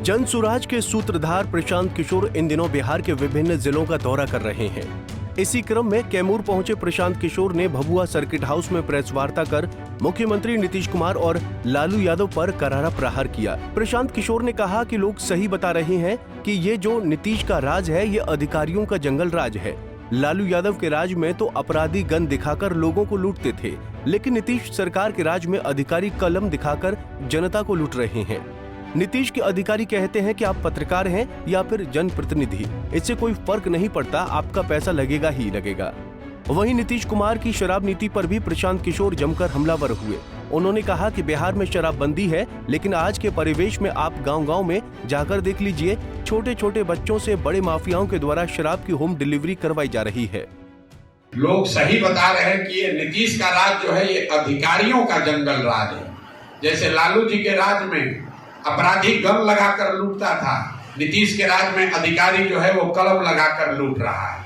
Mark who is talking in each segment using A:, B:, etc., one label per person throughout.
A: जनसुराज के सूत्रधार प्रशांत किशोर इन दिनों बिहार के विभिन्न जिलों का दौरा कर रहे हैं। इसी क्रम में कैमूर पहुंचे प्रशांत किशोर ने भभुआ सर्किट हाउस में प्रेस वार्ता कर मुख्यमंत्री नीतीश कुमार और लालू यादव पर करारा प्रहार किया। प्रशांत किशोर ने कहा कि लोग सही बता रहे हैं कि ये जो नीतीश का राज है ये अधिकारियों का जंगल राज है। लालू यादव के राज में तो अपराधी गन दिखाकर लोगों को लूटते थे, लेकिन नीतीश सरकार के राज में अधिकारी कलम दिखाकर जनता को लूट रहे हैं। नीतीश के अधिकारी कहते हैं कि आप पत्रकार हैं या फिर जनप्रतिनिधि, इससे कोई फर्क नहीं पड़ता, आपका पैसा लगेगा ही लगेगा। वहीं नीतीश कुमार की शराब नीति पर भी प्रशांत किशोर जमकर हमलावर हुए। उन्होंने कहा कि बिहार में शराबबंदी है, लेकिन आज के परिवेश में आप गांव-गांव में जाकर देख लीजिए, छोटे छोटे बच्चों से बड़े माफियाओं के द्वारा शराब की होम डिलीवरी करवाई जा रही है।
B: लोग सही बता रहे हैं कि ये नीतीश का राज जो है ये अधिकारियों का जंगल राज है। जैसे लालू जी के राज में अपराधी गन लगाकर लूटता था, नीतीश के राज में अधिकारी जो है वो कलम लगाकर लूट रहा है।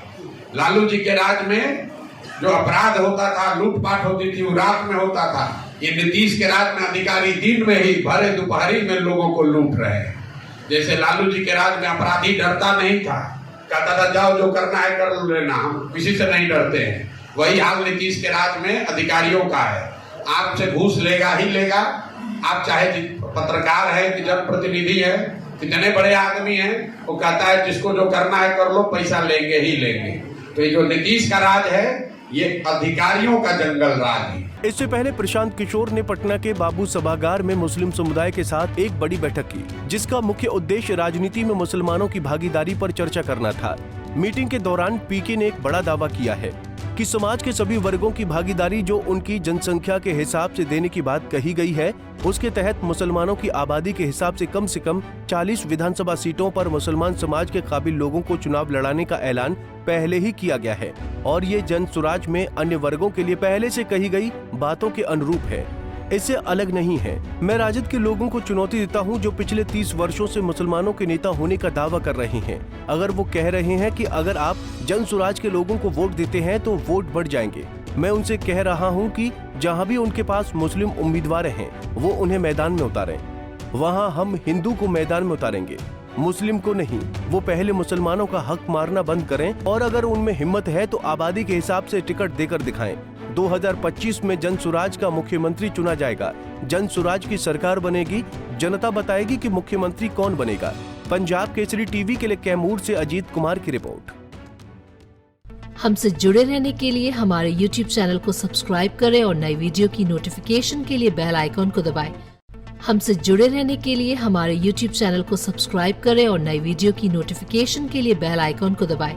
B: लालू जी के राज में जो अपराध होता था, लूटपाट होती थी, वो रात में होता था। ये नीतीश के राज में अधिकारी दिन में ही भरे दोपहरी में लोगों को लूट रहे हैं। जैसे लालू जी के राज में अपराधी डरता नहीं था, कहता था जाओ जो करना है कर लेना, हम किसी से नहीं डरते हैं। वही हाल नीतीश के राज में अधिकारियों का है। आपसे घूस लेगा ही लेगा, आप चाहे पत्रकार है कि जनप्रतिनिधि है, कितने बड़े आदमी हैं, वो कहता है जिसको जो करना है कर लो, पैसा लेंगे ही लेंगे। तो ये जो नीतीश का राज है ये अधिकारियों का जंगल राज है।
A: इससे पहले प्रशांत किशोर ने पटना के बाबू सभागार में मुस्लिम समुदाय के साथ एक बड़ी बैठक की, जिसका मुख्य उद्देश्य राजनीति में मुसलमानों की भागीदारी पर चर्चा करना था। मीटिंग के दौरान पीके ने एक बड़ा दावा किया है कि समाज के सभी वर्गों की भागीदारी जो उनकी जनसंख्या के हिसाब से देने की बात कही गई है, उसके तहत मुसलमानों की आबादी के हिसाब से कम 40 विधानसभा सीटों पर मुसलमान समाज के काबिल लोगों को चुनाव लड़ाने का ऐलान पहले ही किया गया है और ये जनसुराज में अन्य वर्गों के लिए पहले से कही गई बातों के अनुरूप है, इससे अलग नहीं है। मैं राजद के लोगों को चुनौती देता हूं जो पिछले 30 वर्षों से मुसलमानों के नेता होने का दावा कर रहे हैं। अगर वो कह रहे हैं कि अगर आप जनसुराज के लोगों को वोट देते हैं तो वोट बढ़ जाएंगे, मैं उनसे कह रहा हूं कि जहां भी उनके पास मुस्लिम उम्मीदवार हैं वो उन्हें मैदान में उतारें। वहां हम हिंदू को मैदान में उतारेंगे, मुस्लिम को नहीं। वो पहले मुसलमानों का हक मारना बंद करें और अगर उनमें हिम्मत है तो आबादी के हिसाब से टिकट देकर दिखाएं। 2025 में जनसुराज का मुख्यमंत्री चुना जाएगा, जनसुराज की सरकार बनेगी, जनता बताएगी कि मुख्यमंत्री कौन बनेगा। पंजाब केसरी टीवी के लिए कैमूर से अजीत कुमार की रिपोर्ट।
C: हमसे जुड़े रहने के लिए हमारे YouTube चैनल को सब्सक्राइब करें और नई वीडियो की नोटिफिकेशन के लिए बेल आइकॉन को दबाएं। हमसे जुड़े रहने के लिए हमारे YouTube चैनल को सब्सक्राइब करें और नई वीडियो की नोटिफिकेशन के लिए बेल आइकॉन को दबाएं।